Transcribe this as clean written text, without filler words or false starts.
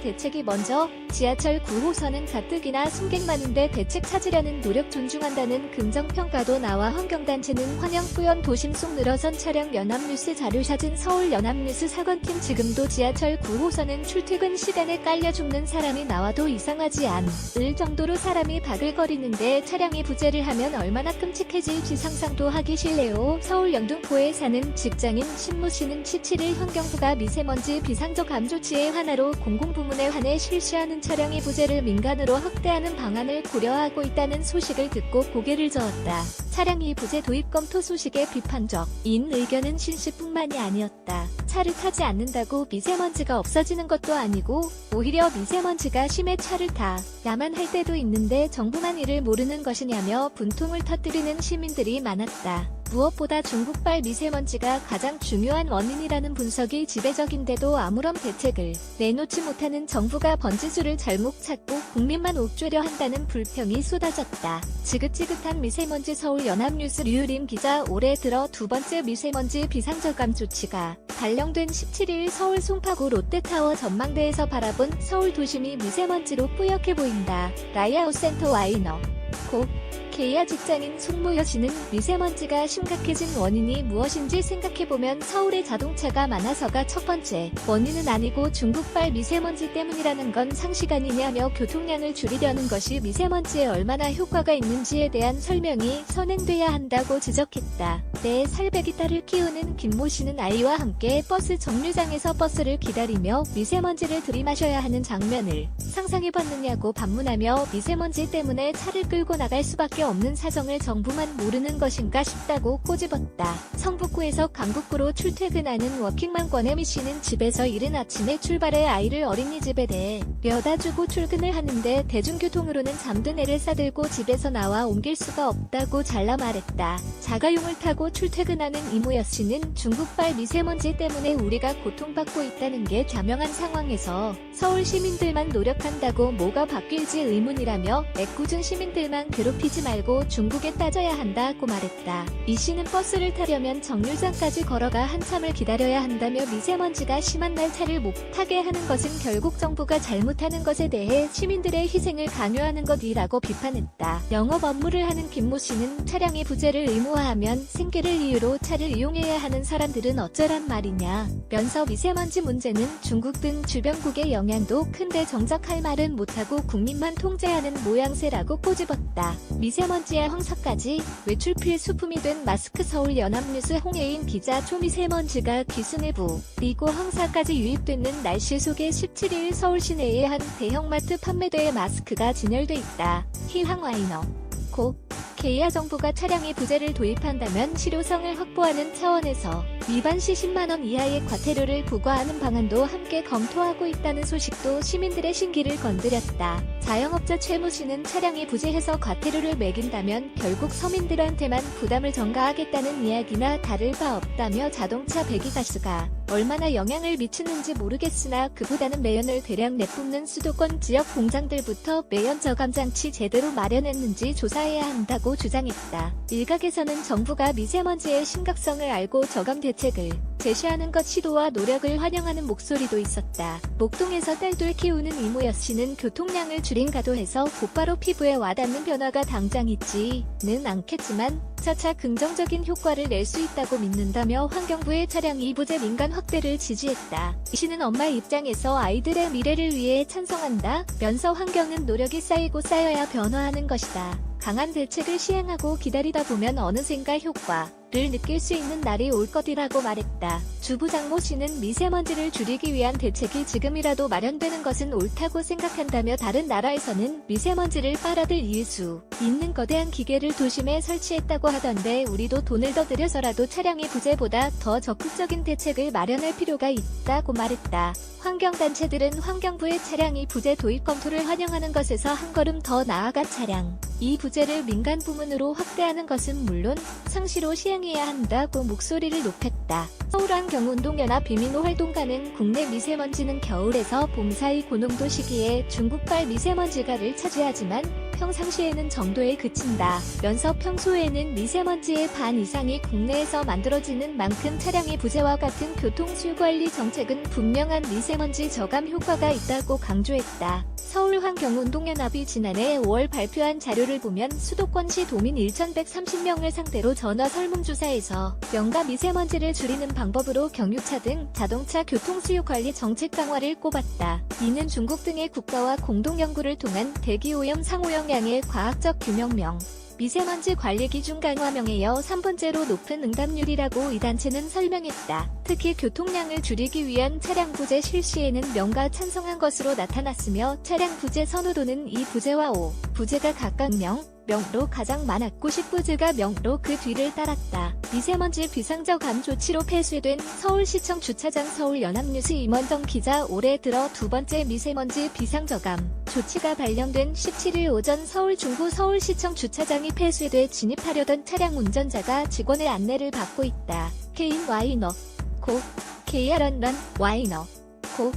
대책이 먼저 지하철 9호선은 가뜩이나 승객 많은데 대책 찾으려는 노력 존중한다는 긍정평가도 나와 환경단체는 환영 뿌연 도심 속 늘어선 차량 연합뉴스 자료사진 서울 연합뉴스 사건팀 지금도 지하철 9호선은 출퇴근 시간에 깔려 죽는 사람이 나와도 이상하지 않을 정도로 사람이 바글거리는데 차량이 부재를 하면 얼마나 끔찍해질지 상상도 하기 싫네요. 서울 영등포에 사는 직장인 신모 씨는 17일 환경부가 미세먼지 비상적 감조치의 하나로 공공부문에 한해 실시하는 차량의 부재를 민간으로 확대하는 방안을 고려하고 있다는 소식을 듣고 고개를 저었다. 차량이 부재 도입 검토 소식에 비판적인 의견은 신 씨뿐만이 아니었다. 차를 타지 않는다고 미세먼지가 없어지는 것도 아니고 오히려 미세먼지가 심해 차를 타야만 할 때도 있는데 정부만 이를 모르는 것이냐며 분통을 터뜨리는 시민들이 많았다. 무엇보다 중국발 미세먼지가 가장 중요한 원인이라는 분석이 지배적인데도 아무런 대책을 내놓지 못하는 정부가 번지수를 잘못 찾고 국민만 옥죄려 한다는 불평이 쏟아졌다. 지긋지긋한 미세먼지 서울 연합뉴스 류림 기자 올해 들어 두 번째 미세먼지 비상저감 조치가 발령된 17일 서울 송파구 롯데타워 전망대에서 바라본 서울 도심이 미세먼지로 뿌옇게 보인다. 라이아웃 센터 와이너 케이아 직장인 송모여 씨는 미세먼지가 심각해진 원인이 무엇인지 생각해보면 서울에 자동차가 많아서가 첫 번째 원인은 아니고 중국발 미세먼지 때문이라는 건 상식 아니냐며 교통량을 줄이려는 것이 미세먼지에 얼마나 효과가 있는지에 대한 설명이 선행돼야 한다고 지적했다. 내 살배기 딸을 키우는 김모 씨는 아이와 함께 버스 정류장에서 버스를 기다리며 미세먼지를 들이마셔야 하는 장면을 상상해봤느냐고 반문하며 미세먼지 때문에 차를 끌고 나갈 수밖에 없는 사정을 정부만 모르는 것인가 싶다고 꼬집었다. 성북구에서 강북구로 출퇴근하는 워킹맘 권혜미 씨는 집에서 이른 아침에 출발해 아이를 어린이집에 데려다 주고 출근을 하는데 대중교통으로는 잠든 애를 싸들고 집에서 나와 옮길 수가 없다고 잘라 말했다. 자가용을 타고 출퇴근하는 이모여 씨는 중국발 미세먼지 때문에 우리가 고통받고 있다는 게 자명한 상황에서 서울 시민들만 노력한다고 뭐가 바뀔지 의문이라며 애꿎은 시민들만 괴롭히지 말고 중국에 따져야 한다고 말했다. 이 씨는 버스를 타려면 정류장까지 걸어가 한참을 기다려야 한다며 미세먼지가 심한 날 차를 못 타게 하는 것은 결국 정부가 잘못하는 것에 대해 시민들의 희생을 강요하는 것이라고 비판했다. 영업 업무를 하는 김모 씨는 차량의 부재를 의무화하면 생계를 이유로 차를 이용해야 하는 사람들은 어쩌란 말이냐 면서 미세먼지 문제는 중국 등 주변국의 영향도 큰데 정작 할 말은 못하고 국민만 통제하는 모양새라고 꼬집었다. 미세먼지와 황사까지 외출 필수품이 된 마스크 서울 연합뉴스 홍예인 기자 초미세먼지가 기승을 부리고 황사까지 유입되는 날씨 속에 17일 서울 시내의 한 대형마트 판매대에 마스크가 진열돼 있다. 희황 와이너 케이아 정부가 차량의 부재를 도입한다면 실효성을 확보하는 차원에서 위반 시 10만원 이하의 과태료를 부과하는 방안도 함께 검토하고 있다는 소식도 시민들의 심기를 건드렸다. 자영업자 최모 씨는 차량이 부재해서 과태료를 매긴다면 결국 서민들한테만 부담을 전가하겠다는 이야기나 다를 바 없다며 자동차 배기가스가 얼마나 영향을 미치는지 모르겠으나 그보다는 매연을 대량 내뿜는 수도권 지역 공장들부터 매연 저감 장치 제대로 마련했는지 조사해야 한다고 주장했다. 일각에서는 정부가 미세먼지의 심각성을 알고 저감 대책을 제시하는 것 시도와 노력을 환영하는 목소리도 있었다. 목동에서 딸들 키우는 이모여 씨는 교통량을 줄인가도 해서 곧바로 피부에 와닿는 변화가 당장 있지는 않겠지만 차차 긍정적인 효과를 낼 수 있다고 믿는다며 환경부의 차량 이부제 민간 확대를 지지했다. 이 씨는 엄마 입장에서 아이들의 미래를 위해 찬성한다 면서 환경은 노력이 쌓이고 쌓여야 변화하는 것이다. 강한 대책을 시행하고 기다리다 보면 어느샌가 효과를 느낄 수 있는 날이 올 것이라고 말했다. 주부장모 씨는 미세먼지를 줄이기 위한 대책이 지금이라도 마련되는 것은 옳다고 생각한다며 다른 나라에서는 미세먼지를 빨아들일 수 있는 거대한 기계를 도심에 설치했다고 하던데 우리도 돈을 더 들여서라도 차량의 부재보다 더 적극적인 대책을 마련할 필요가 있다고 말했다. 환경단체들은 환경부의 차량이 부재 도입 검토를 환영하는 것에서 한 걸음 더 나아가 차량 이 부재를 민간 부문으로 확대하는 것은 물론 상시로 시행해야 한다고 목소리를 높였다. 서울환경운동연합 비민호 활동가는 국내 미세먼지는 겨울에서 봄 사이 고농도 시기에 중국발 미세먼지가를 차지하지만 평상시에는 정도에 그친다. 면서 평소에는 미세먼지의 반 이상이 국내에서 만들어지는 만큼 차량의 부재와 같은 교통수요관리 정책은 분명한 미세먼지 저감 효과가 있다고 강조했다. 서울환경운동연합이 지난해 5월 발표한 자료를 보면 수도권시 도민 1,130명을 상대로 전화 설문조사에서 명가 미세먼지를 줄이는 방법으로 경유차 등 자동차 교통수요 관리 정책 강화를 꼽았다. 이는 중국 등의 국가와 공동연구를 통한 대기오염 상호영향의 과학적 규명명, 미세먼지 관리 기준 강화명에 이어 3번째로 높은 응답률이라고 이 단체는 설명했다. 특히 교통량을 줄이기 위한 차량 부재 실시에는 명가 찬성한 것으로 나타났으며 차량 부재 선호도는 2부재와 5부재가 각각 명로 가장 많았고 10부재가 명로 그 뒤를 따랐다. 미세먼지 비상저감 조치로 폐쇄된 서울시청 주차장 서울연합뉴스 임원정 기자. 올해 들어 두 번째 미세먼지 비상저감 조치가 발령된 17일 오전 서울 중구 서울시청 주차장이 폐쇄돼 진입하려던 차량 운전자가 직원의 안내를 받고 있다. 케인 와이너 고 KR런 와이너 고